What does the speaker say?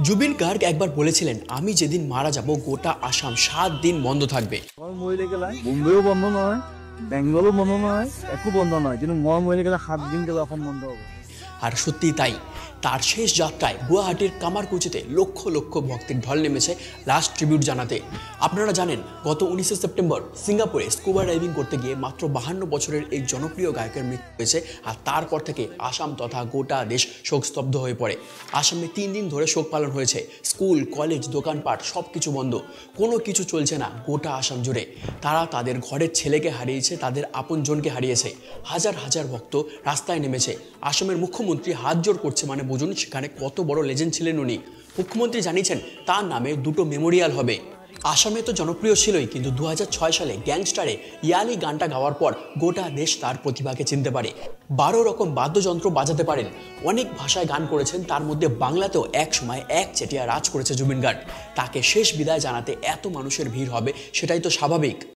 জুবিন গার্গ একবার বলেছিলেন, আমি যেদিন মারা যাব গোটা আসাম 7 দিন বন্ধ থাকবে। মরে গেলে বোম্বেও বন্ধ নয়, বেঙ্গলও বন্ধ নয়, একো বন্ধ নয়, কিন্তু মরে গেলে 7 দিন গেলে অসম বন্ধ হবে। আর সত্যিই তাই, তার শেষ যাত্রায় গুয়াহাটির কামারকুচিতে লক্ষ লক্ষ ভক্তের ঢল নেমেছে লাস্ট ট্রিবিউট জানাতে। আপনারা জানেন, গত 19শে সেপ্টেম্বর সিঙ্গাপুরে স্কুবা ডাইভিং করতে গিয়ে মাত্র 52 বছরের এই জনপ্রিয় গায়কের মৃত্যু হয়েছে। আর তারপর থেকে আসাম তথা গোটা দেশ শোকস্তব্ধ হয়ে পড়ে। আসামে 3 দিন ধরে শোক পালন হয়েছে। স্কুল, কলেজ, দোকানপাট সব কিছু বন্ধ, কোনো কিছু চলছে না গোটা আসাম জুড়ে। তারা তাদের ঘরের ছেলেকে হারিয়েছে, তাদের আপনজনকে হারিয়েছে। হাজার হাজার ভক্ত রাস্তায় নেমেছে। আসামের মুখ্যমন্ত্রী হাত জোড় করছে, মানে বুঝুন সেখানে কত বড় লেজেন্ড ছিলেন উনি। মুখ্যমন্ত্রী জানিয়েছেন তার নামে 2টো মেমোরিয়াল হবে। আসামে তো জনপ্রিয় ছিলই, কিন্তু 2006 সালে গ্যাংস্টারে ইয়ালি গানটা গাওয়ার পর গোটা দেশ তার প্রতিভাকে চিনতে পারে। 12 রকম বাদ্যযন্ত্র বাজাতে পারেন, অনেক ভাষায় গান করেছেন, তার মধ্যে বাংলাতেও এক সময় একচেটিয়া রাজ করেছে জুবিন গার্গ। তাকে শেষ বিদায় জানাতে এত মানুষের ভিড় হবে সেটাই তো স্বাভাবিক।